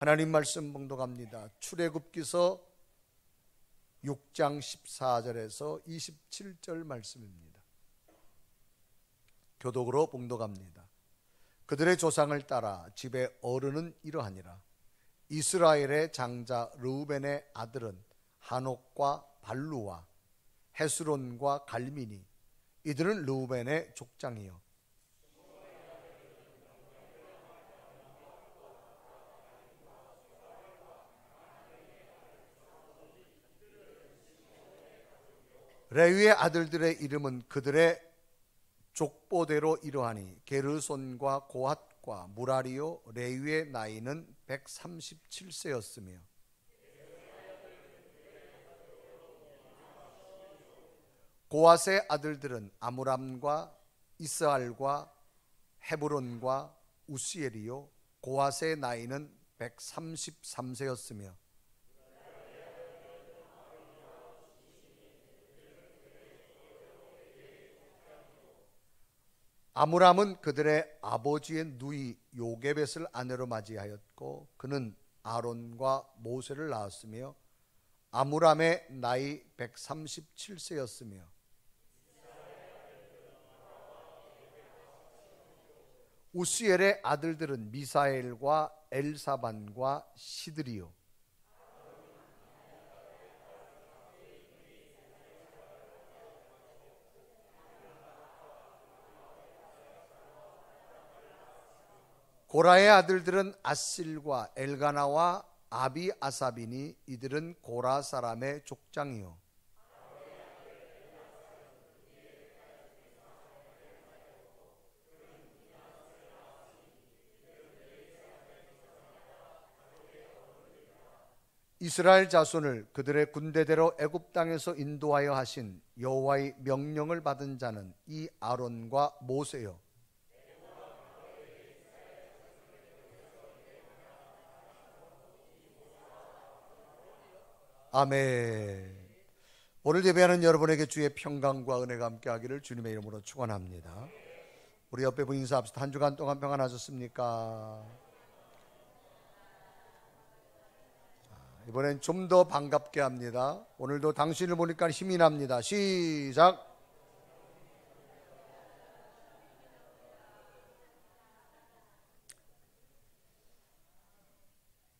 하나님 말씀 봉독합니다. 출애굽기서 6장 14절에서 27절 말씀입니다. 교독으로 봉독합니다. 그들의 조상을 따라 집의 어른은 이러하니라. 이스라엘의 장자 르우벤의 아들은 하녹과 발루와 헤스론과 갈미니, 이들은 르우벤의 족장이요 레위의 아들들의 이름은 그들의 족보대로 이러하니 게르손과 고핫과 무라리요. 레위의 나이는 137세였으며 고핫의 아들들은 아므람과 이스알과 헤브론과 우시엘이요. 고핫의 나이는 133세였으며 아므람은 그들의 아버지의 누이 요게벳을 아내로 맞이하였고 그는 아론과 모세를 낳았으며 아므람의 나이 137세였으며 우시엘의 아들들은 미사엘과 엘사반과 시드리요 고라의 아들들은 아실과 엘가나와 아비아사비니, 이들은 고라 사람의 족장이요 이스라엘 자손을 그들의 군대대로 애굽 땅에서 인도하여 하신 여호와의 명령을 받은 자는 이 아론과 모세요 아멘. 오늘 예배하는 여러분에게 주의 평강과 은혜가 함께하기를 주님의 이름으로 축원합니다. 우리 옆에 분 인사합시다. 한 주간 동안 평안하셨습니까? 이번엔 좀 더 반갑게 합니다. 오늘도 당신을 보니까 힘이 납니다. 시작.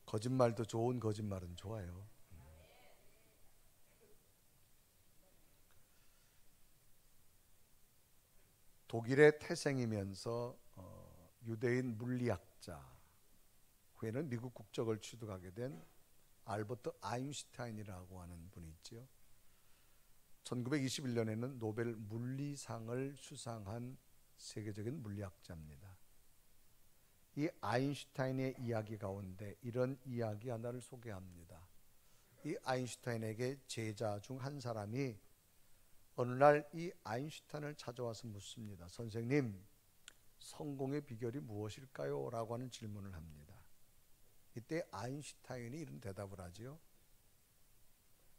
거짓말도 좋은 거짓말은 좋아요. 독일의 태생이면서 유대인 물리학자, 후에는 미국 국적을 취득하게 된 알버트 아인슈타인이라고 하는 분이 있죠. 1921년에는 노벨 물리상을 수상한 세계적인 물리학자입니다. 이 아인슈타인의 이야기 가운데 이런 이야기 하나를 소개합니다. 이 아인슈타인에게 제자 중 한 사람이 어느 날 이 아인슈타인을 찾아와서 묻습니다. 선생님, 성공의 비결이 무엇일까요? 라고 하는 질문을 합니다. 이때 아인슈타인이 이런 대답을 하지요.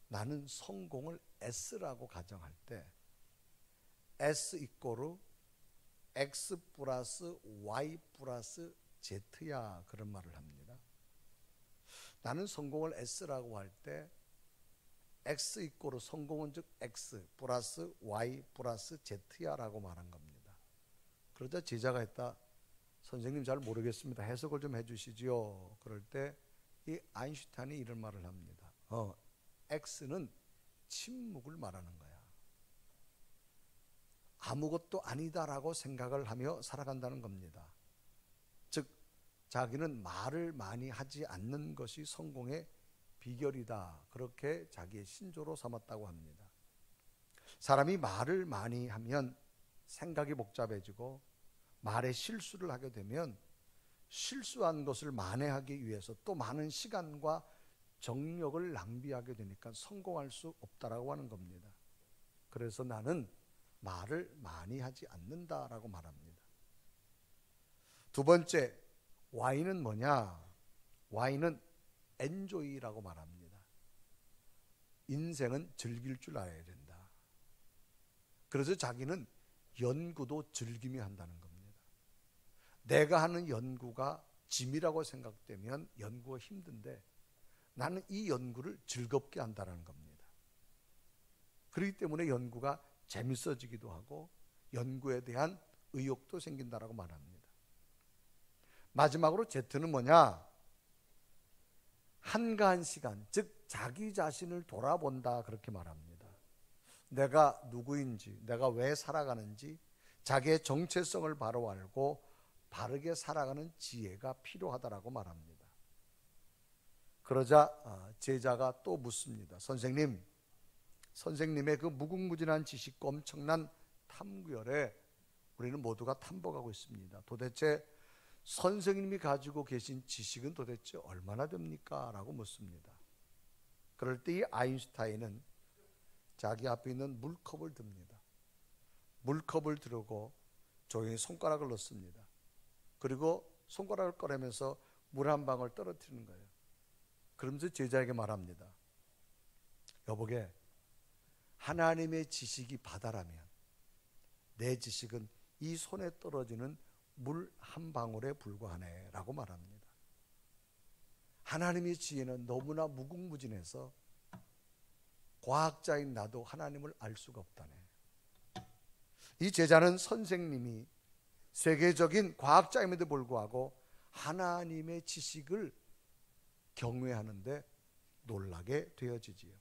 나는 성공을 S라고 가정할 때 S 이꼬르 X 플러스 Y 플러스 Z야, 그런 말을 합니다. 나는 성공을 S라고 할 때 X 이꼬르 성공은 즉 X 플러스 Y 플러스 Z야 라고 말한 겁니다. 그러자 제자가 했다. 선생님 잘 모르겠습니다. 해석을 좀 해주시지요. 그럴 때 이 아인슈타인이 이런 말을 합니다. X는 침묵을 말하는 거야. 아무것도 아니다라고 생각을 하며 살아간다는 겁니다. 즉 자기는 말을 많이 하지 않는 것이 성공의 비결이다. 그렇게 자기의 신조로 삼았다고 합니다. 사람이 말을 많이 하면 생각이 복잡해지고 말에 실수를 하게 되면 실수한 것을 만회하기 위해서 또 많은 시간과 정력을 낭비하게 되니까 성공할 수 없다라고 하는 겁니다. 그래서 나는 말을 많이 하지 않는다라고 말합니다. 두 번째, Y는 뭐냐? Y는 엔조이라고 말합니다. 인생은 즐길 줄 알아야 된다. 그래서 자기는 연구도 즐기며 한다는 겁니다. 내가 하는 연구가 짐이라고 생각되면 연구가 힘든데 나는 이 연구를 즐겁게 한다는 겁니다. 그렇기 때문에 연구가 재밌어지기도 하고 연구에 대한 의욕도 생긴다라고 말합니다. 마지막으로 Z는 뭐냐? 한가한 시간, 즉 자기 자신을 돌아본다, 그렇게 말합니다. 내가 누구인지, 내가 왜 살아가는지 자기의 정체성을 바로 알고 바르게 살아가는 지혜가 필요하다라고 말합니다. 그러자 제자가 또 묻습니다. 선생님의 그 무궁무진한 지식과 엄청난 탐구열에 우리는 모두가 탐복하고 있습니다. 도대체 선생님이 가지고 계신 지식은 도대체 얼마나 됩니까? 라고 묻습니다. 그럴 때 이 아인슈타인은 자기 앞에 있는 물컵을 듭니다. 물컵을 들고 조용히 손가락을 넣습니다. 그리고 손가락을 꺼내면서 물 한 방울 떨어뜨리는 거예요. 그러면서 제자에게 말합니다. 여보게, 하나님의 지식이 바다라면 내 지식은 이 손에 떨어지는 물 한 방울에 불과하네 라고 말합니다. 하나님의 지혜는 너무나 무궁무진해서 과학자인 나도 하나님을 알 수가 없다네. 이 제자는 선생님이 세계적인 과학자임에도 불구하고 하나님의 지식을 경외하는데 놀라게 되어지지요.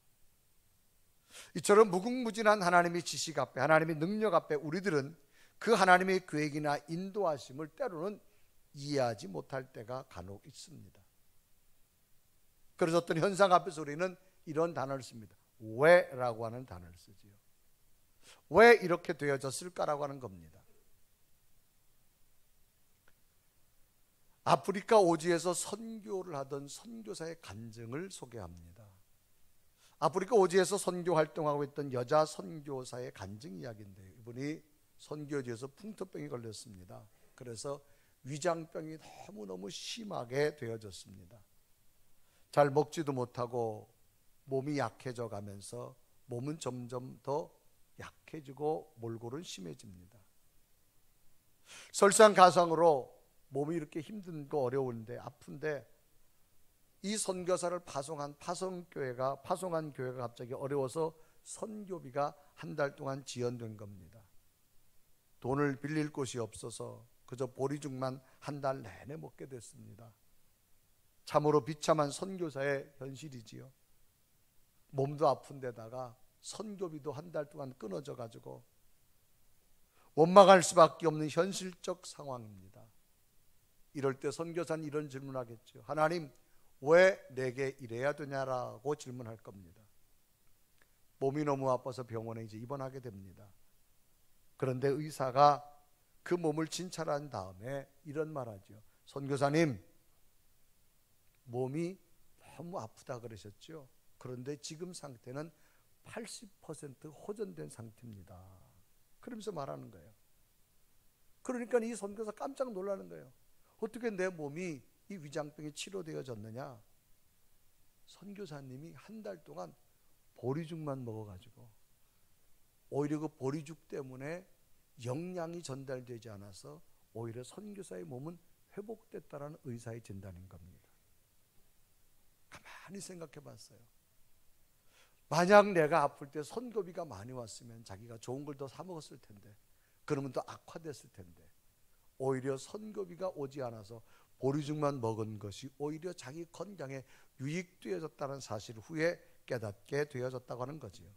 이처럼 무궁무진한 하나님의 지식 앞에, 하나님의 능력 앞에 우리들은 그 하나님의 계획이나 인도하심을 때로는 이해하지 못할 때가 간혹 있습니다. 그래서 어떤 현상 앞에서 우리는 이런 단어를 씁니다. 왜? 라고 하는 단어를 쓰지요. 왜 이렇게 되어졌을까라고 하는 겁니다. 아프리카 오지에서 선교를 하던 선교사의 간증을 소개합니다. 아프리카 오지에서 선교 활동하고 있던 여자 선교사의 간증 이야기인데요. 이분이 선교지에서 풍토병이 걸렸습니다. 그래서 위장병이 너무너무 심하게 되어졌습니다. 잘 먹지도 못하고 몸이 약해져 가면서 몸은 점점 더 약해지고 몰골은 심해집니다. 설상가상으로 몸이 이렇게 힘든거 어려운데 아픈데 이 선교사를 파송한 파송한 교회가 갑자기 어려워서 선교비가 한 달 동안 지연된 겁니다. 돈을 빌릴 곳이 없어서 그저 보리죽만 한 달 내내 먹게 됐습니다. 참으로 비참한 선교사의 현실이지요. 몸도 아픈 데다가 선교비도 한 달 동안 끊어져 가지고 원망할 수밖에 없는 현실적 상황입니다. 이럴 때 선교사는 이런 질문하겠죠. 하나님, 왜 내게 이래야 되냐라고 질문할 겁니다. 몸이 너무 아파서 병원에 이제 입원하게 됩니다. 그런데 의사가 그 몸을 진찰한 다음에 이런 말하죠. 선교사님, 몸이 너무 아프다 그러셨죠. 그런데 지금 상태는 80% 호전된 상태입니다. 그러면서 말하는 거예요. 그러니까 이 선교사 깜짝 놀라는 거예요. 어떻게 내 몸이 이 위장병이 치료되어졌느냐? 선교사님이 한 달 동안 보리죽만 먹어가지고 오히려 그 보리죽 때문에 영양이 전달되지 않아서 오히려 선교사의 몸은 회복됐다라는 의사의 진단인 겁니다. 가만히 생각해 봤어요. 만약 내가 아플 때 선교비가 많이 왔으면 자기가 좋은 걸 더 사 먹었을 텐데, 그러면 더 악화됐을 텐데, 오히려 선교비가 오지 않아서 보리죽만 먹은 것이 오히려 자기 건강에 유익되어졌다는 사실을 후에 깨닫게 되어졌다고 하는 거지요.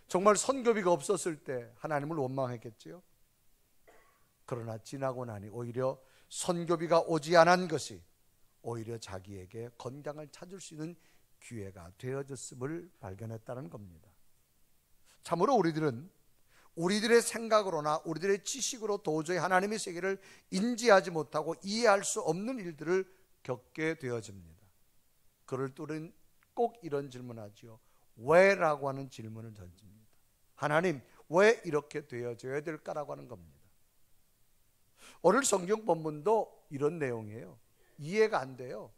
정말 선교비가 없었을 때 하나님을 원망했겠지요. 그러나 지나고 나니 오히려 선교비가 오지 않은 것이 오히려 자기에게 건강을 찾을 수 있는 기회가 되어졌음을 발견했다는 겁니다. 참으로 우리들은 우리들의 생각으로나 우리들의 지식으로 도저히 하나님의 세계를 인지하지 못하고 이해할 수 없는 일들을 겪게 되어집니다. 그럴 때 우리는 꼭 이런 질문하지요. 왜? 라고 하는 질문을 던집니다. 하나님, 왜 이렇게 되어져야 될까라고 하는 겁니다. 오늘 성경 본문도 이런 내용이에요. 이해가 안 돼요.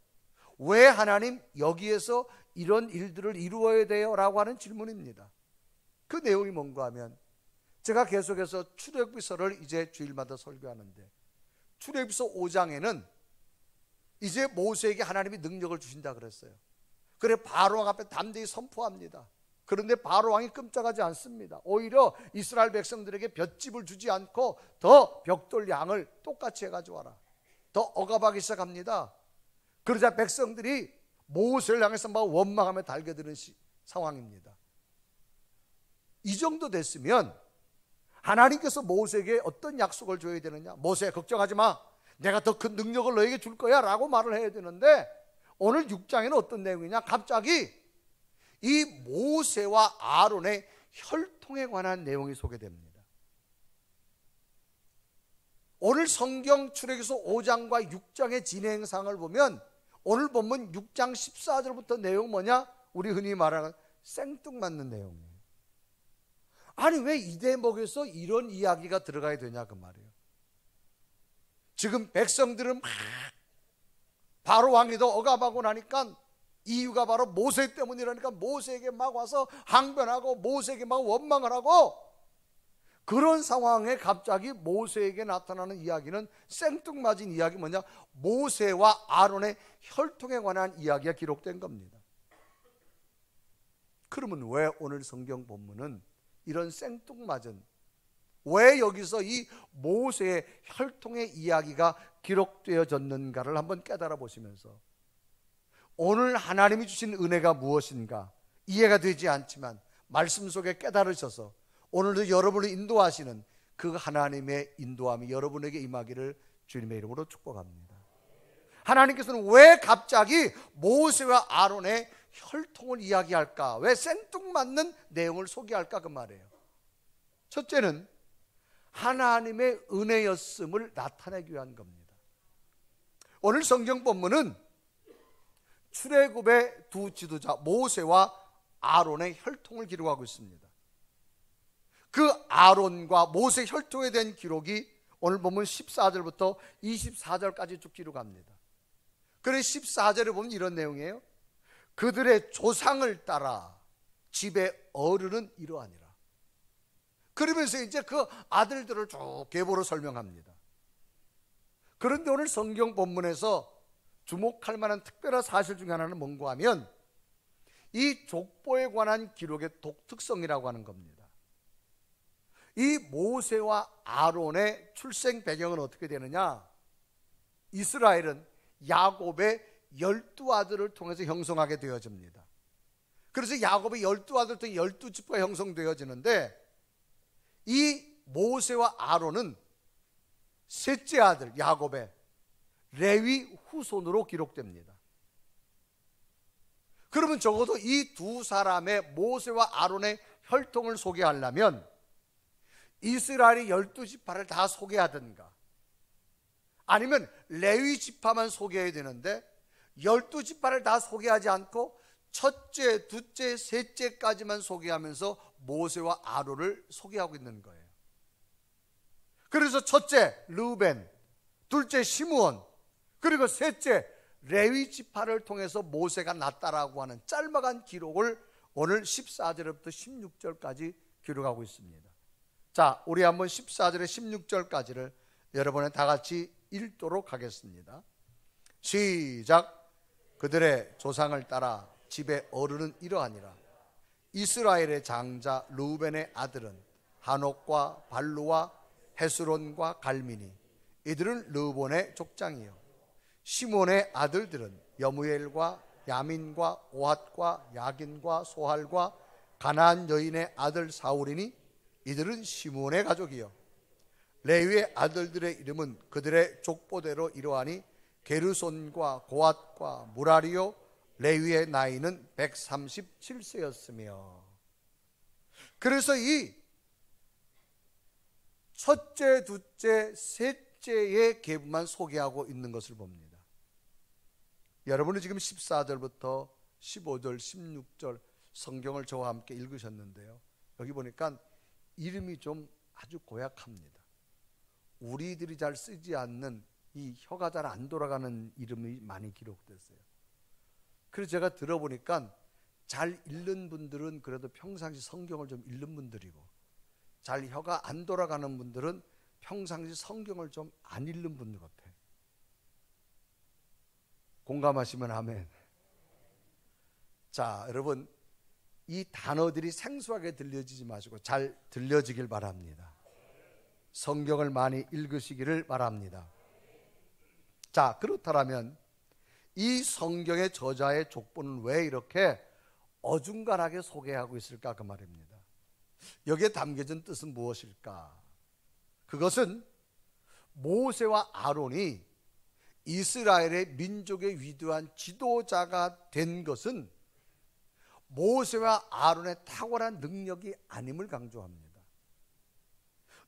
왜 하나님 여기에서 이런 일들을 이루어야 돼요? 라고 하는 질문입니다. 그 내용이 뭔가 하면 제가 계속해서 출애굽기서를 이제 주일마다 설교하는데 출애굽기서 5장에는 이제 모세에게 하나님이 능력을 주신다 그랬어요. 그래 바로왕 앞에 담대히 선포합니다. 그런데 바로왕이 끔찍하지 않습니다. 오히려 이스라엘 백성들에게 볏짚을 주지 않고 더 벽돌 양을 똑같이 해가지고 와라, 더 억압하기 시작합니다. 그러자 백성들이 모세를 향해서 막 원망하며 달겨드는 상황입니다. 이 정도 됐으면 하나님께서 모세에게 어떤 약속을 줘야 되느냐? 모세 걱정하지 마, 내가 더 큰 능력을 너에게 줄 거야 라고 말을 해야 되는데, 오늘 6장에는 어떤 내용이냐? 갑자기 이 모세와 아론의 혈통에 관한 내용이 소개됩니다. 오늘 성경 출애굽기서 5장과 6장의 진행상을 보면 오늘 본문 6장 14절부터 내용 뭐냐? 우리 흔히 말하는 생뚱맞는 내용이에요. 아니 왜 이 대목에서 이런 이야기가 들어가야 되냐 그 말이에요. 지금 백성들은 막 바로 왕이도 억압하고 나니까 이유가 바로 모세 때문이라니까 모세에게 막 와서 항변하고 모세에게 막 원망을 하고, 그런 상황에 갑자기 모세에게 나타나는 이야기는 생뚱맞은 이야기 뭐냐? 모세와 아론의 혈통에 관한 이야기가 기록된 겁니다. 그러면 왜 오늘 성경 본문은 이런 생뚱맞은, 왜 여기서 이 모세의 혈통의 이야기가 기록되어졌는가를 한번 깨달아 보시면서, 오늘 하나님이 주신 은혜가 무엇인가 이해가 되지 않지만 말씀 속에 깨달으셔서 오늘도 여러분을 인도하시는 그 하나님의 인도함이 여러분에게 임하기를 주님의 이름으로 축복합니다. 하나님께서는 왜 갑자기 모세와 아론의 혈통을 이야기할까? 왜 생뚱맞는 내용을 소개할까? 그 말이에요. 첫째는 하나님의 은혜였음을 나타내기 위한 겁니다. 오늘 성경 본문은 출애굽의 두 지도자 모세와 아론의 혈통을 기록하고 있습니다. 그 아론과 모세 혈통에 대한 기록이 오늘 보면 14절부터 24절까지 쭉 기록합니다. 그래서 14절에 보면 이런 내용이에요. 그들의 조상을 따라 집의 어른은 이러하니라. 그러면서 이제 그 아들들을 쭉 계보로 설명합니다. 그런데 오늘 성경 본문에서 주목할 만한 특별한 사실 중에 하나는 뭔가 하면 이 족보에 관한 기록의 독특성이라고 하는 겁니다. 이 모세와 아론의 출생 배경은 어떻게 되느냐? 이스라엘은 야곱의 12아들을 통해서 형성하게 되어집니다. 그래서 야곱의 12아들 통해 12지파가 형성되어지는데, 이 모세와 아론은 셋째 아들 야곱의 레위 후손으로 기록됩니다. 그러면 적어도 이 두 사람의 모세와 아론의 혈통을 소개하려면 이스라엘의 12지파를 다 소개하든가 아니면 레위 지파만 소개해야 되는데 12지파를 다 소개하지 않고 첫째, 둘째, 셋째까지만 소개하면서 모세와 아론을 소개하고 있는 거예요. 그래서 첫째 르우벤, 둘째 시므온, 그리고 셋째 레위 지파를 통해서 모세가 났다라고 하는 짤막한 기록을 오늘 14절부터 16절까지 기록하고 있습니다. 자, 우리 한번 14절에 16절까지를 여러분의 다 같이 읽도록 하겠습니다. 시작. 그들의 조상을 따라 집의 어른은 이러하니라. 이스라엘의 장자 르우벤의 아들은 하녹과 발루와 헤스론과 갈미니, 이들은 르우본의 족장이요. 시몬의 아들들은 여무엘과 야민과 오핫과 야긴과 소할과 가나안 여인의 아들 사울이니, 이들은 시몬의 가족이요. 레위의 아들들의 이름은 그들의 족보대로 이러하니 게르손과 고핫과 무라리요. 레위의 나이는 137세였으며. 그래서 이 첫째, 둘째, 셋째의 계보만 소개하고 있는 것을 봅니다. 여러분은 지금 14절부터 15절, 16절 성경을 저와 함께 읽으셨는데요. 여기 보니까 이름이 좀 아주 고약합니다. 우리들이 잘 쓰지 않는, 이 혀가 잘 안 돌아가는 이름이 많이 기록됐어요. 그래서 제가 들어보니까 잘 읽는 분들은 그래도 평상시 성경을 좀 읽는 분들이고, 잘 혀가 안 돌아가는 분들은 평상시 성경을 좀 안 읽는 분들 같아. 공감하시면 아멘. 자, 여러분, 이 단어들이 생소하게 들려지지 마시고 잘 들려지길 바랍니다. 성경을 많이 읽으시기를 바랍니다. 자, 그렇다면 이 성경의 저자의 족보는 왜 이렇게 어중간하게 소개하고 있을까 그 말입니다. 여기에 담겨진 뜻은 무엇일까? 그것은 모세와 아론이 이스라엘의 민족의 위대한 지도자가 된 것은 모세와 아론의 탁월한 능력이 아님을 강조합니다.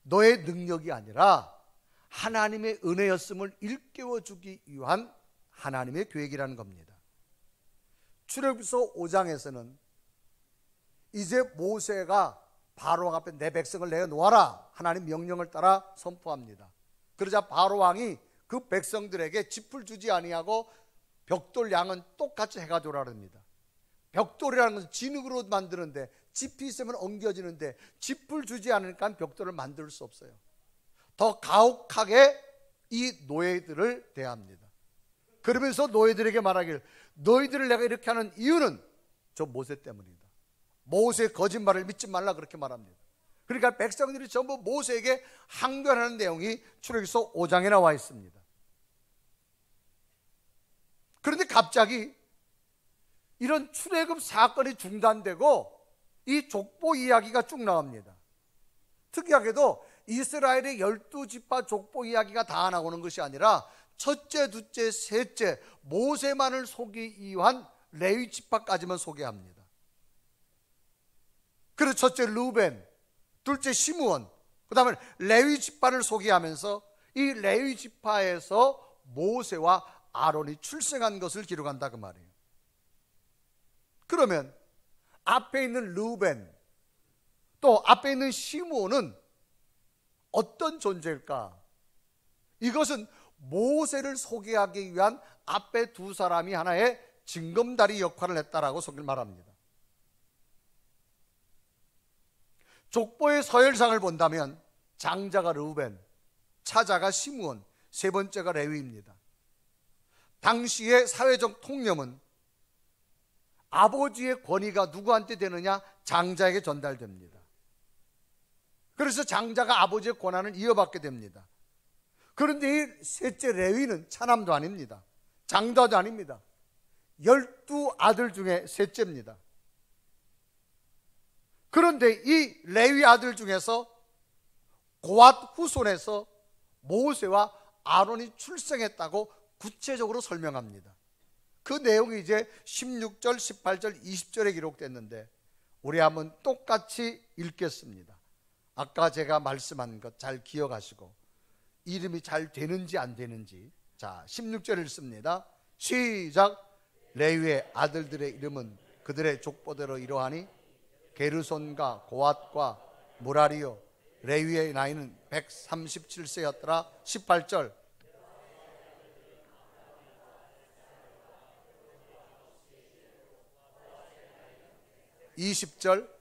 너의 능력이 아니라 하나님의 은혜였음을 일깨워주기 위한 하나님의 계획이라는 겁니다. 출애굽기서 5장에서는 이제 모세가 바로왕 앞에 내 백성을 내어놓아라 하나님 명령을 따라 선포합니다. 그러자 바로왕이 그 백성들에게 짚을 주지 아니하고 벽돌 양은 똑같이 해가지고 합니다. 벽돌이라는 것은 진흙으로 만드는데 짚이 있으면 엉겨지는데 짚을 주지 않으니까 벽돌을 만들 수 없어요. 더 가혹하게 이 노예들을 대합니다. 그러면서 노예들에게 말하길, 너희들을 내가 이렇게 하는 이유는 저 모세 때문이다. 모세의 거짓말을 믿지 말라 그렇게 말합니다. 그러니까 백성들이 전부 모세에게 항변하는 내용이 출애굽기서 5장에 나와 있습니다. 그런데 갑자기 이런 출애굽 사건이 중단되고 이 족보 이야기가 쭉 나옵니다. 특이하게도 이스라엘의 12지파 족보 이야기가 다 나오는 것이 아니라 첫째, 둘째, 셋째 모세만을 소개하기 위한 레위 지파까지만 소개합니다. 그래서 첫째 르우벤, 둘째 시므온, 그 다음에 레위 지파를 소개하면서 이 레위 지파에서 모세와 아론이 출생한 것을 기록한다 그 말이에요. 그러면 앞에 있는 르우벤 또 앞에 있는 시므온은 어떤 존재일까? 이것은 모세를 소개하기 위한 앞에 두 사람이 하나의 징검다리 역할을 했다라고 소개를 말합니다. 족보의 서열상을 본다면 장자가 르우벤, 차자가 시므온, 세 번째가 레위입니다. 당시의 사회적 통념은 아버지의 권위가 누구한테 되느냐? 장자에게 전달됩니다. 그래서 장자가 아버지의 권한을 이어받게 됩니다. 그런데 이 셋째 레위는 차남도 아닙니다. 장자도 아닙니다. 12아들 중에 셋째입니다. 그런데 이 레위 아들 중에서 고앗 후손에서 모세와 아론이 출생했다고 구체적으로 설명합니다. 그 내용이 이제 16절, 18절, 20절에 기록됐는데 우리 한번 똑같이 읽겠습니다. 아까 제가 말씀한 것 잘 기억하시고 이름이 잘 되는지 안 되는지. 자, 16절 읽습니다. 시작. 레위의 아들들의 이름은 그들의 족보대로 이러하니 게르손과 고앗과 무라리요. 레위의 나이는 137세였더라. 18절. (20절)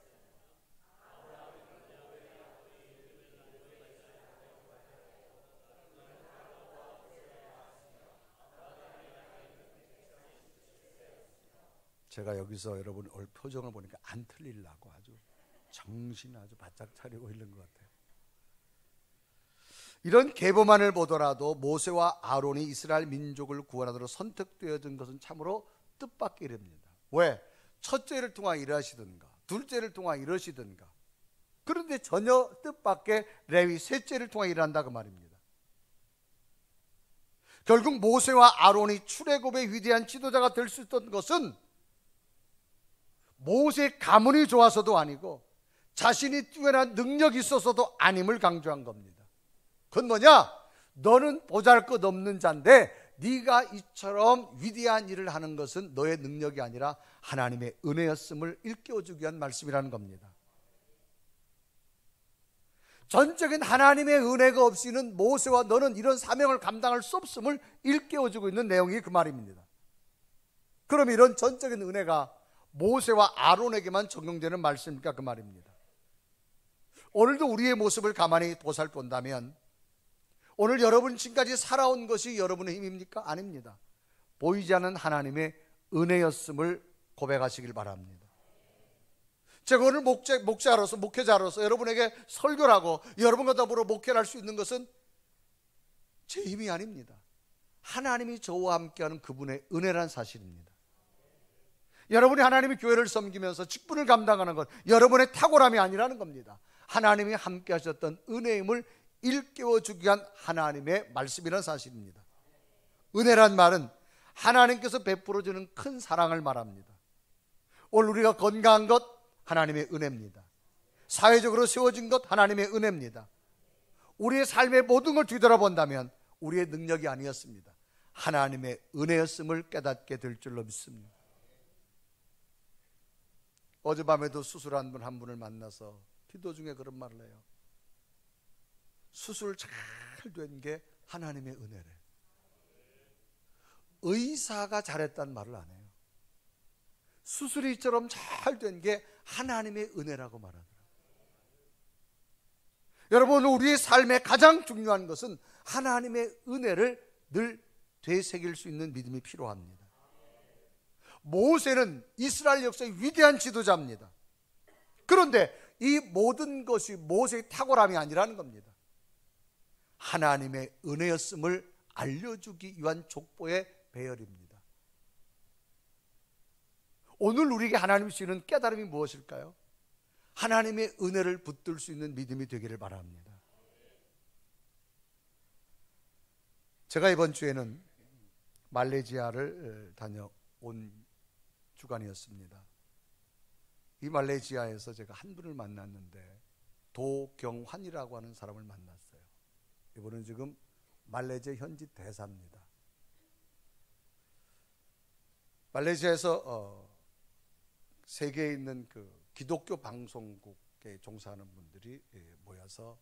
제가 여기서 여러분 표정을 보니까 안 틀리려고 아주 정신 아주 바짝 차리고 있는 것 같아요. 이런 계보만을 보더라도 모세와 아론이 이스라엘 민족을 구원하도록 선택되어진 것은 참으로 뜻밖의 일입니다. 왜? 첫째를 통하 일하시든가 둘째를 통하 이러시든가. 그런데 전혀 뜻밖의 레위 셋째를 통하 일한다 그 말입니다. 결국 모세와 아론이 출애굽의 위대한 지도자가 될 수 있었던 것은 모세의 가문이 좋아서도 아니고 자신이 뛰어난 능력이 있어서도 아님을 강조한 겁니다. 그건 뭐냐? 너는 보잘것없는 자인데 네가 이처럼 위대한 일을 하는 것은 너의 능력이 아니라 하나님의 은혜였음을 일깨워주기 위한 말씀이라는 겁니다. 전적인 하나님의 은혜가 없이는 모세와 너는 이런 사명을 감당할 수 없음을 일깨워주고 있는 내용이 그 말입니다. 그럼 이런 전적인 은혜가 모세와 아론에게만 적용되는 말씀입니까? 그 말입니다. 오늘도 우리의 모습을 가만히 보살본다면 오늘 여러분 지금까지 살아온 것이 여러분의 힘입니까? 아닙니다. 보이지 않는 하나님의 은혜였음을 고백하시길 바랍니다. 제가 오늘 목자로서 목회자로서 여러분에게 설교를 하고 여러분과 더불어 목회를 할 수 있는 것은 제 힘이 아닙니다. 하나님이 저와 함께하는 그분의 은혜란 사실입니다. 여러분이 하나님의 교회를 섬기면서 직분을 감당하는 것, 여러분의 탁월함이 아니라는 겁니다. 하나님이 함께 하셨던 은혜임을 일깨워 주기 위한 하나님의 말씀이라는 사실입니다. 은혜란 말은 하나님께서 베풀어 주는 큰 사랑을 말합니다. 오늘 우리가 건강한 것 하나님의 은혜입니다. 사회적으로 세워진 것 하나님의 은혜입니다. 우리의 삶의 모든 걸 뒤돌아본다면 우리의 능력이 아니었습니다. 하나님의 은혜였음을 깨닫게 될 줄로 믿습니다. 어젯밤에도 수술한 분 한 분을 만나서 기도 중에 그런 말을 해요. 수술 잘 된 게 하나님의 은혜래. 의사가 잘했다는 말을 안 해요. 수술이 이처럼 잘 된 게 하나님의 은혜라고 말하더라고요. 여러분, 우리의 삶에 가장 중요한 것은 하나님의 은혜를 늘 되새길 수 있는 믿음이 필요합니다. 모세는 이스라엘 역사의 위대한 지도자입니다. 그런데 이 모든 것이 모세의 탁월함이 아니라는 겁니다. 하나님의 은혜였음을 알려주기 위한 족보의 배열입니다. 오늘 우리에게 하나님이 주시는 깨달음이 무엇일까요? 하나님의 은혜를 붙들 수 있는 믿음이 되기를 바랍니다. 제가 이번 주에는 말레이시아를 다녀온 주간이었습니다. 이 말레이시아에서 제가 한 분을 만났는데 도경환이라고 하는 사람을 만났어요. 이분은 지금 말레이시아 현지 대사입니다. 말레이시아에서 세계에 있는 그 기독교 방송국에 종사하는 분들이 모여서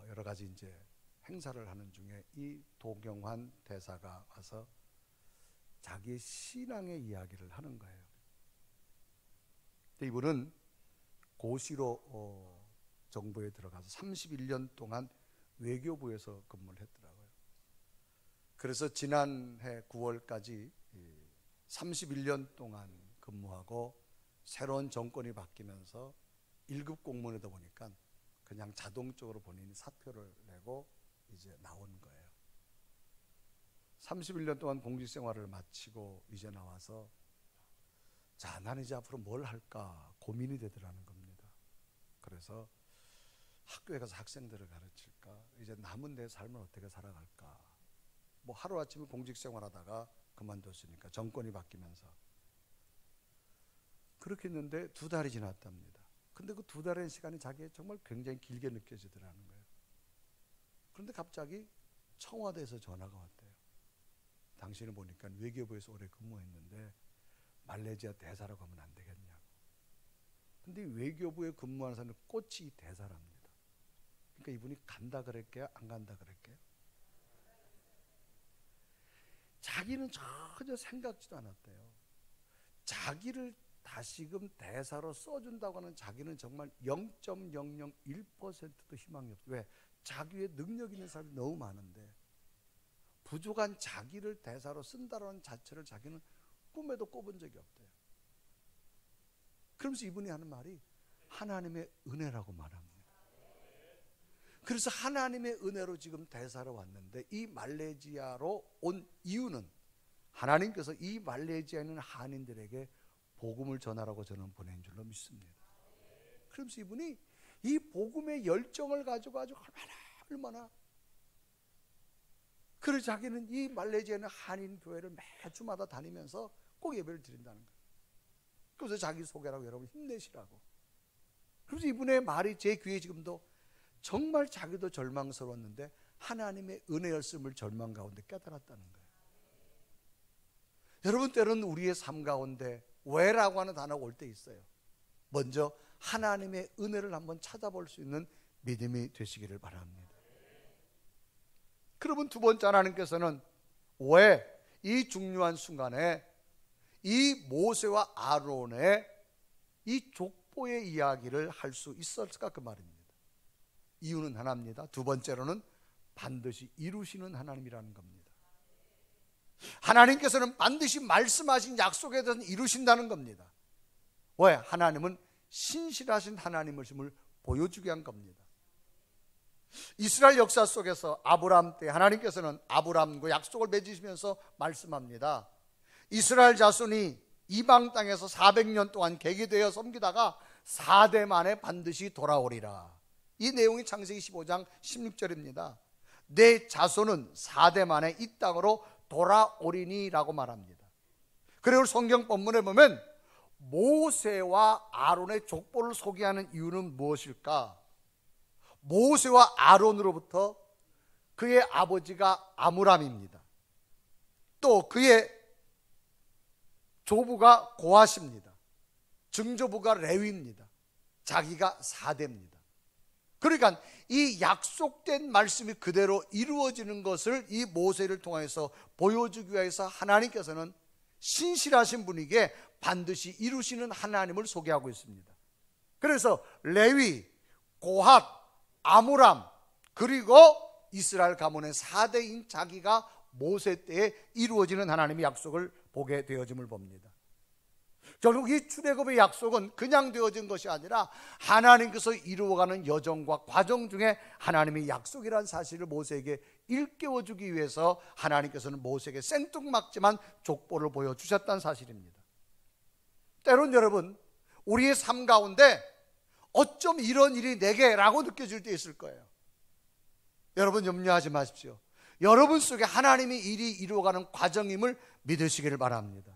여러 가지 이제 행사를 하는 중에 이 도경환 대사가 와서 자기의 신앙의 이야기를 하는 거예요. 근데 이분은 고시로 정부에 들어가서 31년 동안 외교부에서 근무를 했더라고요. 그래서 지난해 9월까지 31년 동안 근무하고 새로운 정권이 바뀌면서 1급 공무원이다 보니까 그냥 자동적으로 본인이 사표를 내고 이제 나온 거예요. 31년 동안 공직 생활을 마치고 이제 나와서 자, 나는 이제 앞으로 뭘 할까 고민이 되더라는 겁니다. 그래서 학교에 가서 학생들을 가르칠까, 이제 남은 내 삶을 어떻게 살아갈까. 뭐 하루아침에 공직 생활하다가 그만뒀으니까 정권이 바뀌면서 그렇게 했는데 2달이 지났답니다. 근데 그 2달의 시간이 자기에 정말 굉장히 길게 느껴지더라는 거예요. 그런데 갑자기 청와대에서 전화가 왔대요. 당신을 보니까 외교부에서 오래 근무했는데 말레이시아 대사라고 하면 안 되겠냐고. 근데 외교부에 근무하는 사람은 꽃이 대사랍니다. 그러니까 이분이 간다 그랬게요? 안 간다 그랬게요? 자기는 전혀 생각지도 않았대요. 자기를 다시금 대사로 써준다고 하는 자기는 정말 0.001%도 희망이 없어요. 왜? 자기의 능력 있는 사람이 너무 많은데 부족한 자기를 대사로 쓴다는 자체를 자기는 꿈에도 꿔본 적이 없대요. 그러면서 이분이 하는 말이 하나님의 은혜라고 말합니다. 그래서 하나님의 은혜로 지금 대사로 왔는데 이 말레이시아로 온 이유는 하나님께서 이 말레이시아에 있는 한인들에게 복음을 전하라고 저는 보낸 줄로 믿습니다. 그러면서 이분이 이 복음의 열정을 가지고 아주 얼마나 그래서 자기는 이 말레이시아에 있는 한인 교회를 매주마다 다니면서 꼭 예배를 드린다는 거예요. 그래서 자기 소개라고 여러분 힘내시라고. 그래서 이분의 말이 제 귀에 지금도 정말 자기도 절망스러웠는데 하나님의 은혜였음을 절망 가운데 깨달았다는 거예요. 여러분 때로는 우리의 삶 가운데 왜라고 하는 단어가 올 때 있어요. 먼저 하나님의 은혜를 한번 찾아볼 수 있는 믿음이 되시기를 바랍니다. 그러면 두 번째 하나님께서는 왜 이 중요한 순간에 이 모세와 아론의 이 족보의 이야기를 할 수 있었을까 그 말입니다. 이유는 하나입니다. 두 번째로는 반드시 이루시는 하나님이라는 겁니다. 하나님께서는 반드시 말씀하신 약속에 대해서 이루신다는 겁니다. 왜? 하나님은 신실하신 하나님이심을 보여주게 한 겁니다. 이스라엘 역사 속에서 아브라함 때 하나님께서는 아브라함과 약속을 맺으시면서 말씀합니다. 이스라엘 자손이 이방 땅에서 400년 동안 객이되어 섬기다가 4대 만에 반드시 돌아오리라. 이 내용이 창세기 15장 16절입니다. 내 자손은 4대 만에 이 땅으로 돌아오리니 라고 말합니다. 그리고 성경 본문에 보면 모세와 아론의 족보를 소개하는 이유는 무엇일까? 모세와 아론으로부터 그의 아버지가 아므람입니다. 또 그의 조부가 고핫입니다. 증조부가 레위입니다. 자기가 4대입니다. 그러니까 이 약속된 말씀이 그대로 이루어지는 것을 이 모세를 통해서 보여주기 위해서 하나님께서는 신실하신 분에게 반드시 이루시는 하나님을 소개하고 있습니다. 그래서 레위, 고핫, 아므람, 그리고 이스라엘 가문의 4대인 자기가 모세 때에 이루어지는 하나님의 약속을 보게 되어짐을 봅니다. 결국 이 출애굽의 약속은 그냥 되어진 것이 아니라 하나님께서 이루어가는 여정과 과정 중에 하나님의 약속이라는 사실을 모세에게 일깨워주기 위해서 하나님께서는 모세에게 생뚱맞지만 족보를 보여주셨다는 사실입니다. 때론 여러분, 우리의 삶 가운데 어쩜 이런 일이 내게 라고 느껴질 때 있을 거예요. 여러분 염려하지 마십시오. 여러분 속에 하나님의 일이 이루어가는 과정임을 믿으시기를 바랍니다.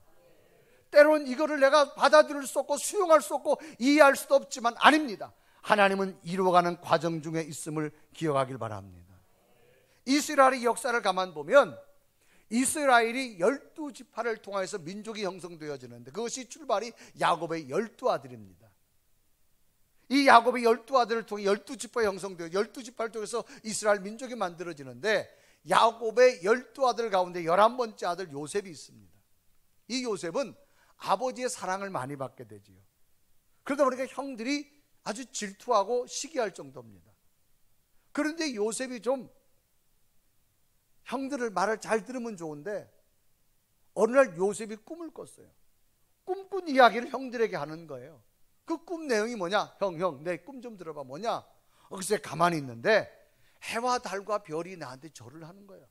때론 이거를 내가 받아들일 수 없고 수용할 수 없고 이해할 수도 없지만 아닙니다. 하나님은 이루어가는 과정 중에 있음을 기억하길 바랍니다. 이스라엘의 역사를 가만 보면 이스라엘이 12지파를 통해서 민족이 형성되어지는데 그것이 출발이 야곱의 12아들입니다. 이 야곱의 12아들을 통해 12지파 형성되어 12지파를 통해서 이스라엘 민족이 만들어지는데 야곱의 12아들 가운데 11번째 아들 요셉이 있습니다. 이 요셉은 아버지의 사랑을 많이 받게 되지요. 그러다 보니까 형들이 아주 질투하고 시기할 정도입니다. 그런데 요셉이 좀 형들을 말을 잘 들으면 좋은데 어느 날 요셉이 꿈을 꿨어요. 꿈꾼 이야기를 형들에게 하는 거예요. 그 꿈 내용이 뭐냐? 형 내 꿈 좀 들어봐. 뭐냐? 글쎄 가만히 있는데 해와 달과 별이 나한테 절을 하는 거예요.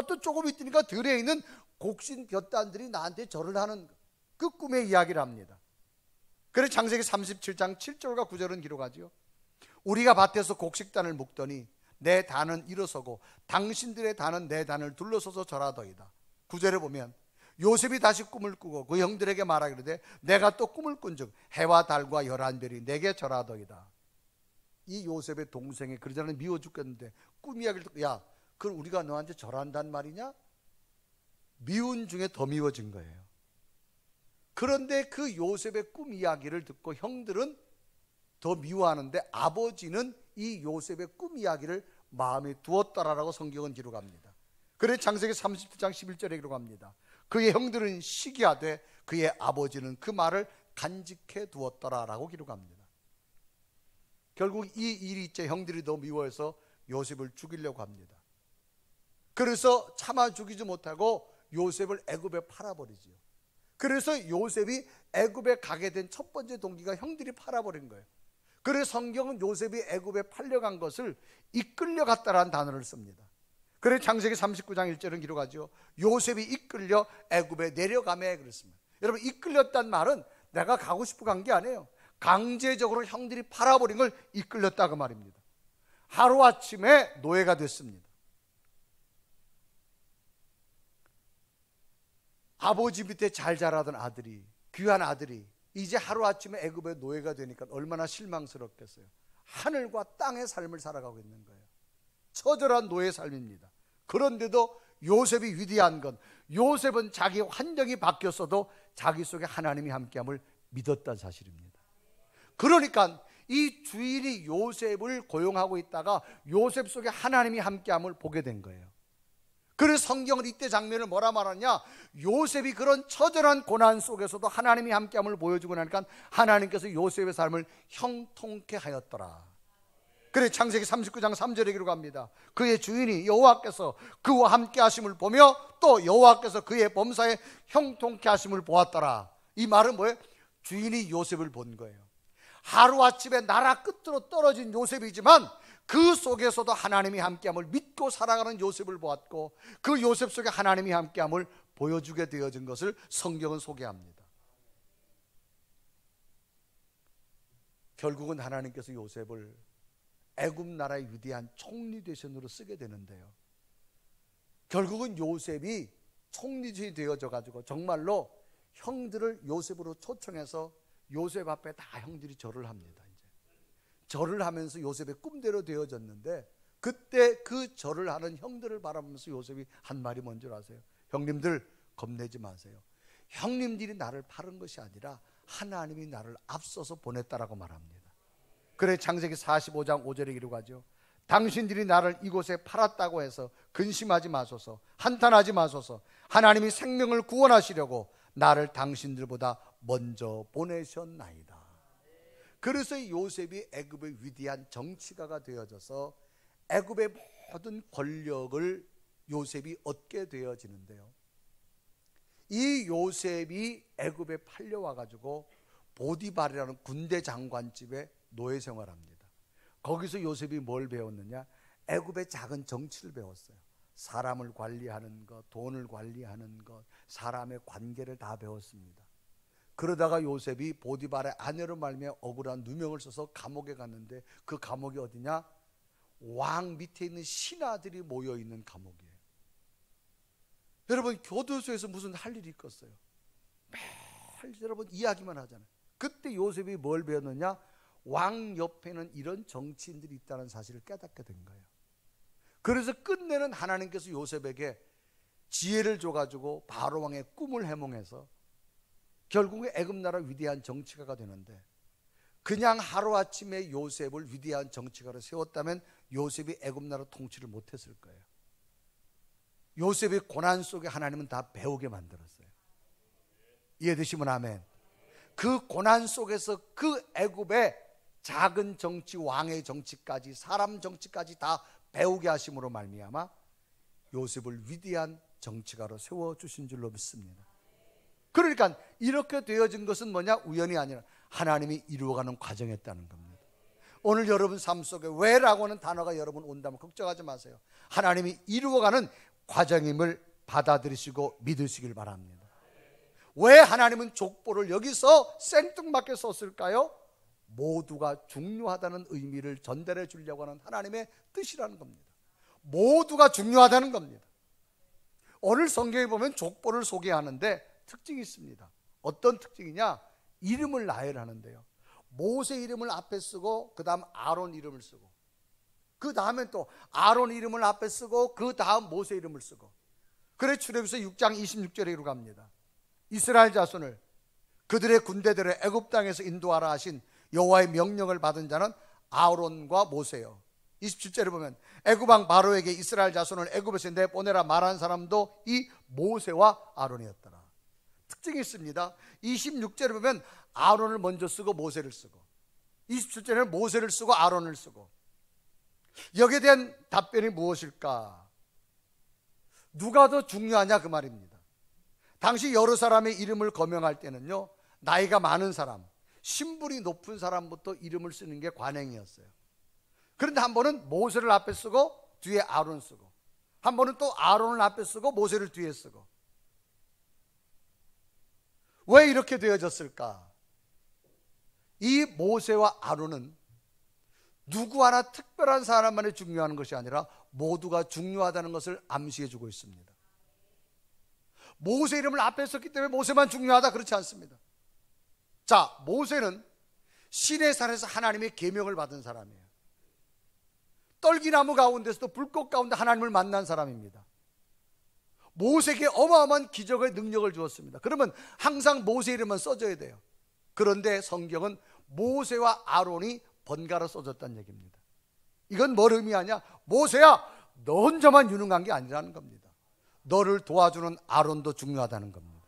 또 조금 있으니까 들에 있는 곡신 볕단들이 나한테 절을 하는 그 꿈의 이야기를 합니다. 그래서 창세기 37장 7절과 9절은 기록하지요. 우리가 밭에서 곡식단을 묶더니 내 단은 일어서고 당신들의 단은 내 단을 둘러서서 절하더이다. 9절에 보면 요셉이 다시 꿈을 꾸고 그 형들에게 말하기를 내가 또 꿈을 꾼즉 해와 달과 11별이 내게 절하더이다. 이 요셉의 동생이 그러잖아요. 미워 죽겠는데 꿈 이야기를 듣고 야 그럼 우리가 너한테 절한단 말이냐? 미운 중에 더 미워진 거예요. 그런데 그 요셉의 꿈 이야기를 듣고 형들은 더 미워하는데 아버지는 이 요셉의 꿈 이야기를 마음에 두었더라라고 성경은 기록합니다. 그래서 창세기 37장 11절에 기록합니다. 그의 형들은 시기하되 그의 아버지는 그 말을 간직해 두었더라라고 기록합니다. 결국 이 일이 있자 형들이 더 미워해서 요셉을 죽이려고 합니다. 그래서 참아 죽이지 못하고 요셉을 애굽에 팔아버리지요. 그래서 요셉이 애굽에 가게 된 첫 번째 동기가 형들이 팔아버린 거예요. 그래서 성경은 요셉이 애굽에 팔려간 것을 이끌려갔다라는 단어를 씁니다. 그래서 창세기 39장 1절은 기록하죠. 요셉이 이끌려 애굽에 내려가매 그랬습니다. 여러분 이끌렸단 말은 내가 가고 싶어 간 게 아니에요. 강제적으로 형들이 팔아버린 걸 이끌렸다 그 말입니다. 하루아침에 노예가 됐습니다. 아버지 밑에 잘 자라던 아들이 귀한 아들이 이제 하루아침에 애굽의 노예가 되니까 얼마나 실망스럽겠어요. 하늘과 땅의 삶을 살아가고 있는 거예요. 처절한 노예 삶입니다. 그런데도 요셉이 위대한 건 요셉은 자기 환경이 바뀌었어도 자기 속에 하나님이 함께함을 믿었다는 사실입니다. 그러니까 이 주인이 요셉을 고용하고 있다가 요셉 속에 하나님이 함께함을 보게 된 거예요. 그래서 성경은 이때 장면을 뭐라 말하냐? 요셉이 그런 처절한 고난 속에서도 하나님이 함께함을 보여주고 나니까 하나님께서 요셉의 삶을 형통케 하였더라. 그래 창세기 39장 3절에 기록합니다. 그의 주인이 여호와께서 그와 함께 하심을 보며 또 여호와께서 그의 범사에 형통케 하심을 보았더라. 이 말은 뭐예요? 주인이 요셉을 본 거예요. 하루아침에 나라 끝으로 떨어진 요셉이지만 그 속에서도 하나님이 함께함을 믿고 살아가는 요셉을 보았고, 그 요셉 속에 하나님이 함께함을 보여주게 되어진 것을 성경은 소개합니다. 결국은 하나님께서 요셉을 애굽 나라의 위대한 총리 대신으로 쓰게 되는데요, 결국은 요셉이 총리들이 되어져 가지고 정말로 형들을 요셉으로 초청해서 요셉 앞에 다 형들이 절을 합니다. 이제 절을 하면서 요셉의 꿈대로 되어졌는데, 그때 그 절을 하는 형들을 바라보면서 요셉이 한 말이 뭔지 아세요? 형님들 겁내지 마세요. 형님들이 나를 팔은 것이 아니라 하나님이 나를 앞서서 보냈다라고 말합니다. 그래 창세기 45장 5절에 기록하죠. 당신들이 나를 이곳에 팔았다고 해서 근심하지 마소서, 한탄하지 마소서. 하나님이 생명을 구원하시려고 나를 당신들보다 먼저 보내셨나이다. 그래서 요셉이 애굽의 위대한 정치가가 되어져서 애굽의 모든 권력을 요셉이 얻게 되어지는데요, 이 요셉이 애굽에 팔려와 가지고 보디발이라는 군대 장관 집에 노예 생활합니다. 거기서 요셉이 뭘 배웠느냐? 애굽의 작은 정치를 배웠어요. 사람을 관리하는 것, 돈을 관리하는 것, 사람의 관계를 다 배웠습니다. 그러다가 요셉이 보디발의 아내로 말미암아 억울한 누명을 써서 감옥에 갔는데, 그 감옥이 어디냐? 왕 밑에 있는 신하들이 모여있는 감옥이에요. 여러분, 교도소에서 무슨 할 일이 있겠어요? 매일 여러분 이야기만 하잖아요. 그때 요셉이 뭘 배웠느냐? 왕 옆에는 이런 정치인들이 있다는 사실을 깨닫게 된 거예요. 그래서 끝내는 하나님께서 요셉에게 지혜를 줘가지고 바로 왕의 꿈을 해몽해서 결국에 애굽 나라 위대한 정치가가 되는데, 그냥 하루아침에 요셉을 위대한 정치가로 세웠다면 요셉이 애굽 나라 통치를 못했을 거예요. 요셉의 고난 속에 하나님은 다 배우게 만들었어요. 이해되시면 아멘. 그 고난 속에서 그 애굽의 작은 정치, 왕의 정치까지, 사람 정치까지 다 배우게 하심으로 말미암아 요셉을 위대한 정치가로 세워주신 줄로 믿습니다. 그러니까 이렇게 되어진 것은 뭐냐? 우연이 아니라 하나님이 이루어가는 과정이었다는 겁니다. 오늘 여러분 삶 속에 왜라고 하는 단어가 여러분 온다면 걱정하지 마세요. 하나님이 이루어가는 과정임을 받아들이시고 믿으시길 바랍니다. 왜 하나님은 족보를 여기서 생뚱맞게 썼을까요? 모두가 중요하다는 의미를 전달해 주려고 하는 하나님의 뜻이라는 겁니다. 모두가 중요하다는 겁니다. 오늘 성경에 보면 족보를 소개하는데 특징이 있습니다. 어떤 특징이냐? 이름을 나열하는데요, 모세 이름을 앞에 쓰고 그 다음 아론 이름을 쓰고, 그 다음에 또 아론 이름을 앞에 쓰고 그 다음 모세 이름을 쓰고. 그래 출애굽기서 6장 26절에 기록합니다. 이스라엘 자손을 그들의 군대대로 애굽 땅에서 인도하라 하신 여호와의 명령을 받은 자는 아론과 모세요. 27절에 보면 애굽 왕 바로에게 이스라엘 자손을 애굽에서 내보내라 말한 사람도 이 모세와 아론이었더라. 특징이 있습니다. 26절에 보면 아론을 먼저 쓰고 모세를 쓰고, 27절에는 모세를 쓰고 아론을 쓰고. 여기에 대한 답변이 무엇일까? 누가 더 중요하냐 그 말입니다. 당시 여러 사람의 이름을 거명할 때는요, 나이가 많은 사람, 신분이 높은 사람부터 이름을 쓰는 게 관행이었어요. 그런데 한 번은 모세를 앞에 쓰고 뒤에 아론 쓰고, 한 번은 또 아론을 앞에 쓰고 모세를 뒤에 쓰고. 왜 이렇게 되어졌을까? 이 모세와 아론은 누구 하나 특별한 사람만이 중요한 것이 아니라 모두가 중요하다는 것을 암시해 주고 있습니다. 모세 이름을 앞에 썼기 때문에 모세만 중요하다, 그렇지 않습니다. 자, 모세는 시내산에서 하나님의 계명을 받은 사람이에요. 떨기나무 가운데서도 불꽃 가운데 하나님을 만난 사람입니다. 모세에게 어마어마한 기적의 능력을 주었습니다. 그러면 항상 모세 이름은 써져야 돼요. 그런데 성경은 모세와 아론이 번갈아 써졌다는 얘기입니다. 이건 뭘 의미하냐? 모세야, 너 혼자만 유능한 게 아니라는 겁니다. 너를 도와주는 아론도 중요하다는 겁니다.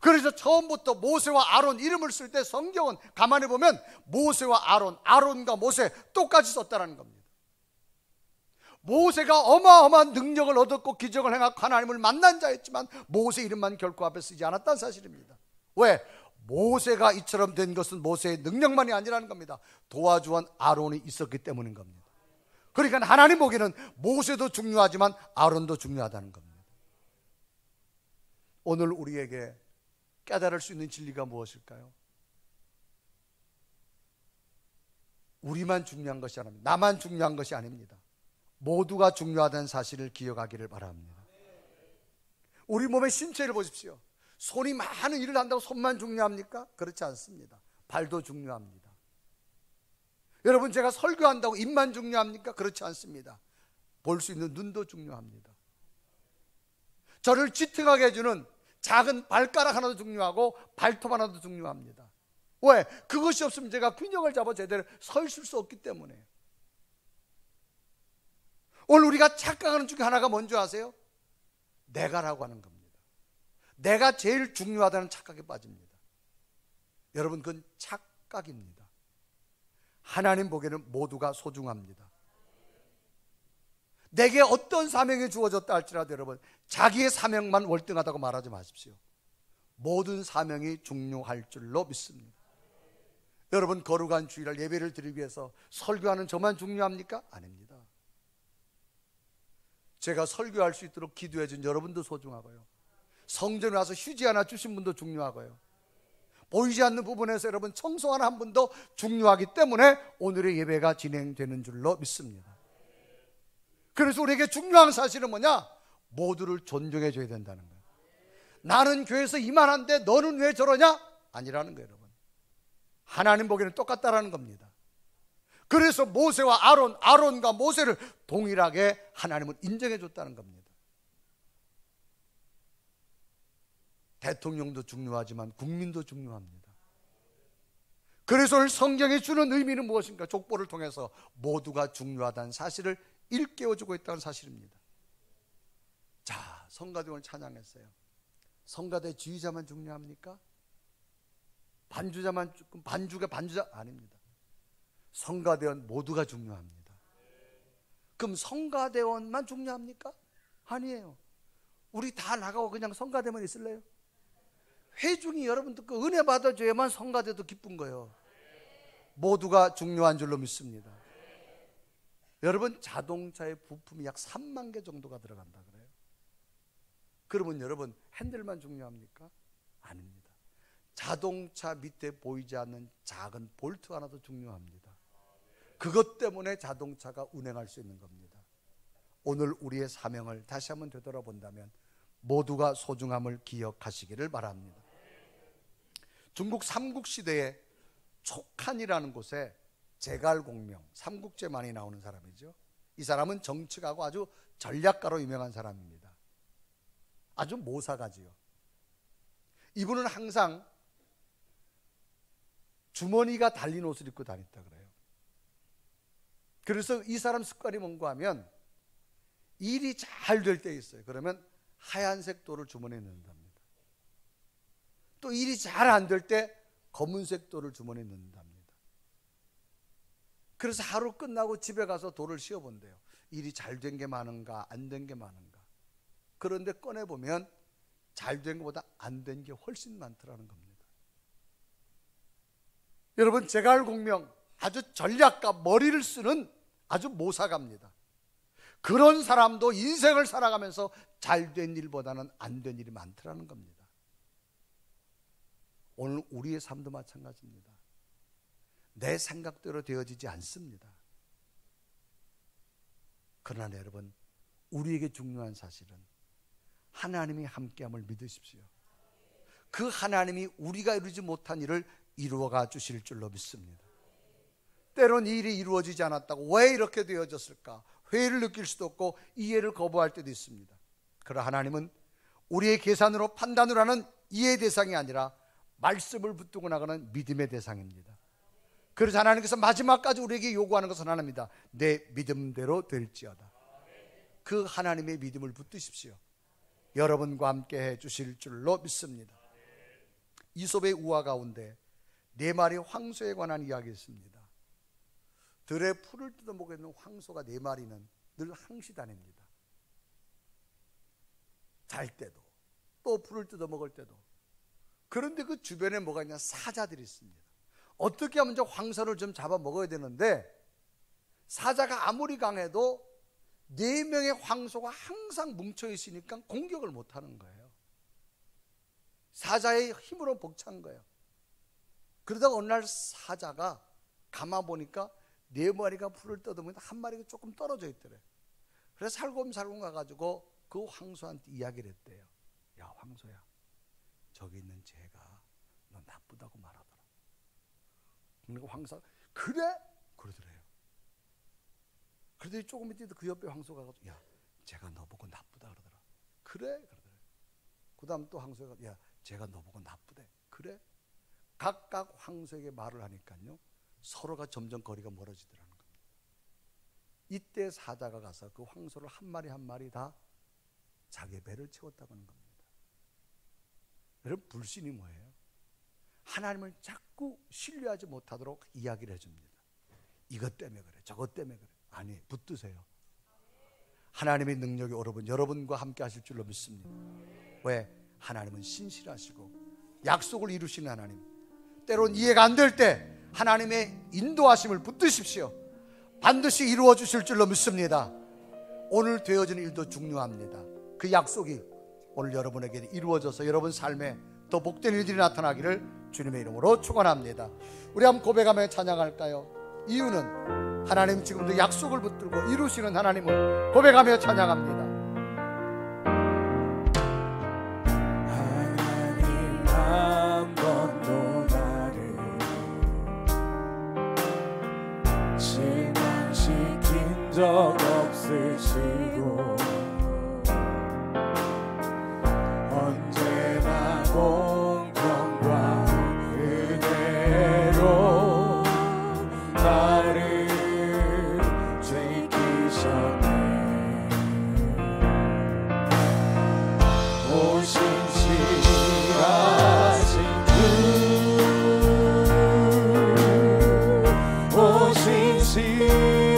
그래서 처음부터 모세와 아론 이름을 쓸 때 성경은 가만히 보면 모세와 아론, 아론과 모세 똑같이 썼다는 겁니다. 모세가 어마어마한 능력을 얻었고 기적을 행하고 하나님을 만난 자였지만 모세 이름만 결코 앞에 쓰지 않았다는 사실입니다. 왜? 모세가 이처럼 된 것은 모세의 능력만이 아니라는 겁니다. 도와주원 아론이 있었기 때문인 겁니다. 그러니까 하나님 보기에는 모세도 중요하지만 아론도 중요하다는 겁니다. 오늘 우리에게 깨달을 수 있는 진리가 무엇일까요? 우리만 중요한 것이 아닙니다. 나만 중요한 것이 아닙니다. 모두가 중요하다는 사실을 기억하기를 바랍니다. 우리 몸의 신체를 보십시오. 손이 많은 일을 한다고 손만 중요합니까? 그렇지 않습니다. 발도 중요합니다. 여러분, 제가 설교한다고 입만 중요합니까? 그렇지 않습니다. 볼 수 있는 눈도 중요합니다. 저를 지탱하게 해주는 작은 발가락 하나도 중요하고 발톱 하나도 중요합니다. 왜? 그것이 없으면 제가 균형을 잡아 제대로 서 있을 수 없기 때문에. 오늘 우리가 착각하는 중에 하나가 뭔지 아세요? 내가라고 하는 겁니다. 내가 제일 중요하다는 착각에 빠집니다. 여러분, 그건 착각입니다. 하나님 보기에는 모두가 소중합니다. 내게 어떤 사명이 주어졌다 할지라도 여러분, 자기의 사명만 월등하다고 말하지 마십시오. 모든 사명이 중요할 줄로 믿습니다. 여러분, 거룩한 주일날 예배를 드리기 위해서 설교하는 저만 중요합니까? 아닙니다. 제가 설교할 수 있도록 기도해 준 여러분도 소중하고요, 성전에 와서 휴지 하나 주신 분도 중요하고요, 보이지 않는 부분에서 여러분 청소하는 한 분도 중요하기 때문에 오늘의 예배가 진행되는 줄로 믿습니다. 그래서 우리에게 중요한 사실은 뭐냐? 모두를 존중해 줘야 된다는 거예요. 나는 교회에서 이만한데 너는 왜 저러냐? 아니라는 거예요. 여러분, 하나님 보기에는 똑같다라는 겁니다. 그래서 모세와 아론과 모세를 동일하게 하나님은 인정해 줬다는 겁니다. 대통령도 중요하지만 국민도 중요합니다. 그래서 오늘 성경이 주는 의미는 무엇인가? 족보를 통해서 모두가 중요하다는 사실을 일깨워주고 있다는 사실입니다. 자, 성가대 오늘 찬양했어요. 성가대 지휘자만 중요합니까? 반주자 아닙니다. 성가대원 모두가 중요합니다. 그럼 성가대원만 중요합니까? 아니에요. 우리 다 나가고 그냥 성가대만 있을래요? 회중이 여러분들 그 은혜 받아줘야만 성가대도 기쁜 거예요. 모두가 중요한 줄로 믿습니다. 여러분, 자동차의 부품이 약 3만 개 정도가 들어간다 그래요. 그러면 여러분, 핸들만 중요합니까? 아닙니다. 자동차 밑에 보이지 않는 작은 볼트 하나도 중요합니다. 그것 때문에 자동차가 운행할 수 있는 겁니다. 오늘 우리의 사명을 다시 한번 되돌아본다면 모두가 소중함을 기억하시기를 바랍니다. 중국 삼국시대에 촉한이라는 곳에 제갈공명, 삼국지에 많이 나오는 사람이죠. 이 사람은 정치가고 아주 전략가로 유명한 사람입니다. 아주 모사가지요. 이분은 항상 주머니가 달린 옷을 입고 다녔다 그래요. 그래서 이 사람 습관이 뭔가 하면 일이 잘 될 때 있어요. 그러면 하얀색 돌을 주머니에 넣는답니다. 또 일이 잘 안 될 때 검은색 돌을 주머니에 넣는답니다. 그래서 하루 끝나고 집에 가서 돌을 씌워본대요. 일이 잘 된 게 많은가 안 된 게 많은가. 그런데 꺼내보면 잘 된 것보다 안 된 게 훨씬 많더라는 겁니다. 여러분, 제갈공명, 아주 전략가, 머리를 쓰는 아주 모사가입니다. 그런 사람도 인생을 살아가면서 잘 된 일보다는 안 된 일이 많더라는 겁니다. 오늘 우리의 삶도 마찬가지입니다. 내 생각대로 되어지지 않습니다. 그러나 여러분, 우리에게 중요한 사실은 하나님이 함께함을 믿으십시오. 그 하나님이 우리가 이루지 못한 일을 이루어가 주실 줄로 믿습니다. 때론 이 일이 이루어지지 않았다고 왜 이렇게 되어졌을까? 회의를 느낄 수도 없고 이해를 거부할 때도 있습니다. 그러나 하나님은 우리의 계산으로 판단으로 하는 이해의 대상이 아니라 말씀을 붙들고 나가는 믿음의 대상입니다. 그래서 하나님께서 마지막까지 우리에게 요구하는 것은 하나입니다. 내 믿음대로 될지어다. 그 하나님의 믿음을 붙드십시오. 여러분과 함께 해 주실 줄로 믿습니다. 이솝의 우화 가운데 4마리 황소에 관한 이야기 있습니다. 들에 풀을 뜯어먹고 있는 황소가 4마리는 늘 항시 다닙니다. 잘 때도 또 풀을 뜯어먹을 때도. 그런데 그 주변에 뭐가 있냐? 사자들이 있습니다. 어떻게 하면 저 황소를 좀 잡아먹어야 되는데 사자가 아무리 강해도 4명의 황소가 항상 뭉쳐 있으니까 공격을 못하는 거예요. 사자의 힘으로 벅찬 거예요. 그러다가 어느 날 사자가 가만 보니까 4마리가 풀을 뜯어먹는데 한 마리가 조금 떨어져 있더래. 그래서 살금살금 가가지고 그 황소한테 이야기를 했대요. 야, 황소야, 저기 있는 쟤가 너 나쁘다고 말하더라. 그러니까 황소가 그래? 그러더래요. 그러더니 조금 있다 그 옆에 황소가 가가지고 야, 쟤가 너보고 나쁘다 그러더라. 그래? 그러더래요. 그 다음 또 황소가 야, 쟤가 너보고 나쁘대. 그래? 각각 황소에게 말을 하니까요, 서로가 점점 거리가 멀어지더라는 겁니다. 이때 사자가 가서 그 황소를 한 마리 한 마리 다 자기의 배를 채웠다고 하는 겁니다. 여러분, 불신이 뭐예요? 하나님을 자꾸 신뢰하지 못하도록 이야기를 해줍니다. 이것 때문에 그래, 저것 때문에 그래. 아니, 붙드세요. 하나님의 능력이 여러분과 함께 하실 줄로 믿습니다. 왜? 하나님은 신실하시고 약속을 이루시는 하나님. 때론 이해가 안 될 때 하나님의 인도하심을 붙드십시오. 반드시 이루어 주실 줄로 믿습니다. 오늘 되어지는 일도 중요합니다. 그 약속이 오늘 여러분에게 이루어져서 여러분 삶에 더 복된 일들이 나타나기를 주님의 이름으로 축원합니다. 우리 한번 고백하며 찬양할까요? 이유는 하나님 지금도 약속을 붙들고 이루시는 하나님을 고백하며 찬양합니다. 하나님 한 번도 나를 실망시킨 적 없으시고 언제나 공평과 은혜로 나를 지키셨네. 오신실하신 주,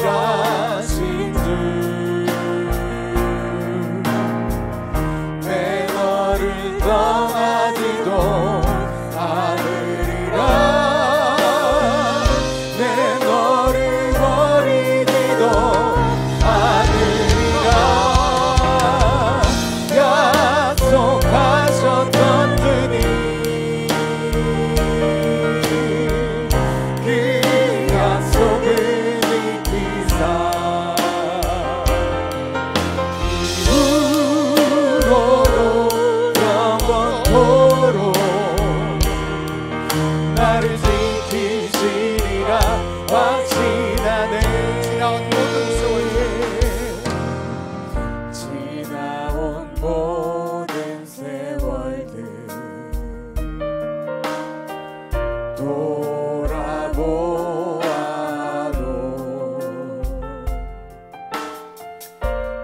오신실하신 주, 내 너를 떠나지도 않으리라. 내 너를 버리지도 않으리라. 약속하셨던 주님, 그 약속을 지키사 이후로도 영원토록 나를 지키시리라 확신하네. 지나온 모든 세월들 돌아보아도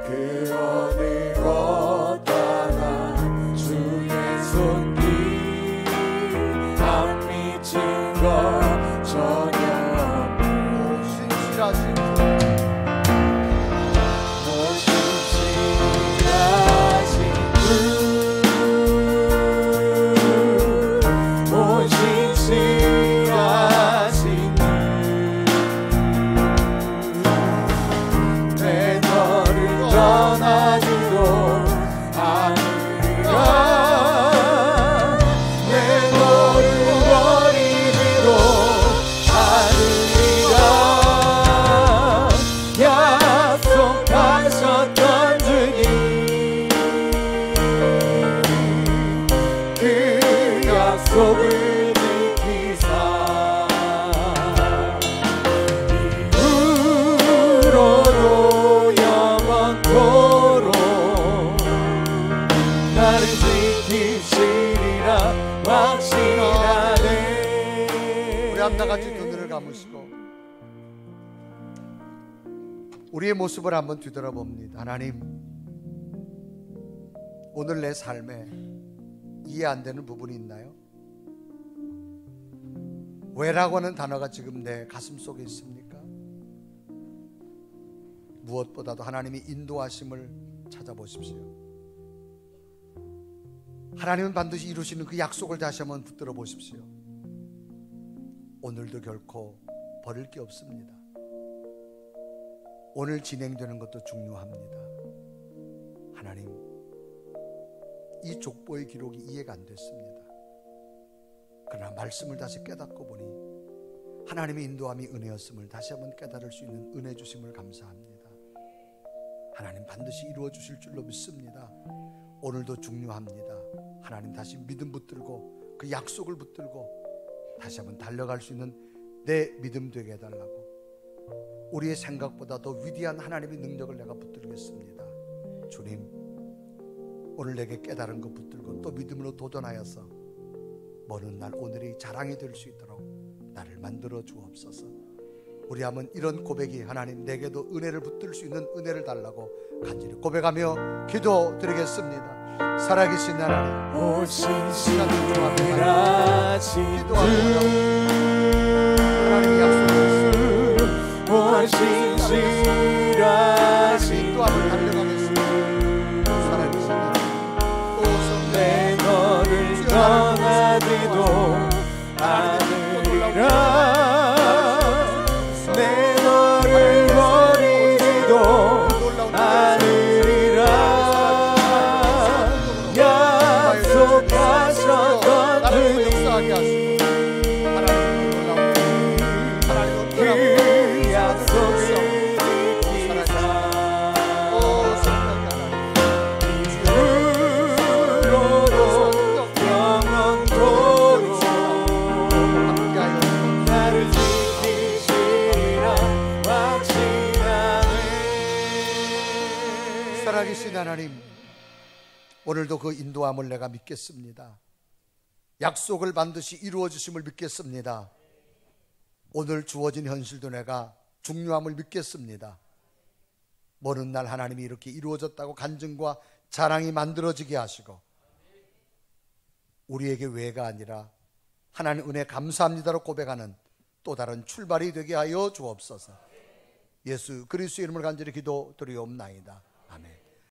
그 어느 것 하나 주의 손길 안 미친 것 전혀 없네. 신실하신 오신실하신 주, 오신실하신 주, 내 너를 떠나지도 않으리라. 내 너를 버리지도 않으리라. 약속하셨던 주님, 그 약속을 지키사 이후로도 영원토록 나를 지키시리라 확신하네. 우리 함다 같이 두 눈을 감으시고 우리의 모습을 한번 뒤돌아봅니다. 하나님, 오늘 내 삶에 이해 안 되는 부분이 있나요? 왜라고 하는 단어가 지금 내 가슴 속에 있습니까? 무엇보다도 하나님이 인도하심을 찾아보십시오. 하나님은 반드시 이루시는 그 약속을 다시 한번 붙들어 보십시오. 오늘도 결코 버릴 게 없습니다. 오늘 진행되는 것도 중요합니다. 하나님, 이 족보의 기록이 이해가 안 됐습니다. 그러나 말씀을 다시 깨닫고 보니 하나님의 인도함이 은혜였음을 다시 한번 깨달을 수 있는 은혜 주심을 감사합니다. 하나님 반드시 이루어 주실 줄로 믿습니다. 오늘도 중요합니다. 하나님 다시 믿음 붙들고 그 약속을 붙들고 다시 한번 달려갈 수 있는 내 믿음 되게 해달라고, 우리의 생각보다 더 위대한 하나님의 능력을 내가 붙들겠습니다. 주님, 오늘 내게 깨달은 것 붙들고 또 믿음으로 도전하여서 먼 날 오늘이 자랑이 될 수 있도록 나를 만들어 주옵소서. 우리 한번 이런 고백이, 하나님 내게도 은혜를 붙들 수 있는 은혜를 달라고 간절히 고백하며 기도드리겠습니다. 살아계신 하나님, 오신 시간 신이라신 하나님의 약속을 오신 신이라신 인도함을 달려가겠습니다. 살아계신 하나님, 내 너를 떠나지도 않으리라. 내 너를 버리지도 않으리라. 약속하셨던 나를 역사하게 하시고 그 약속을 지키사 이후로도 영원토록 나를 지키시리라 확신하네. 살아계신 하나님, 오늘도 그 인도함을 내가 믿겠습니다. 약속을 반드시 이루어 주심을 믿겠습니다. 오늘 주어진 현실도 내가 중요함을 믿겠습니다. 먼 날 하나님이 이렇게 이루어졌다고 간증과 자랑이 만들어지게 하시고, 우리에게 왜가 아니라 하나님 은혜 감사합니다로 고백하는 또 다른 출발이 되게 하여 주옵소서. 예수 그리스도의 이름을 간절히 기도드리옵나이다.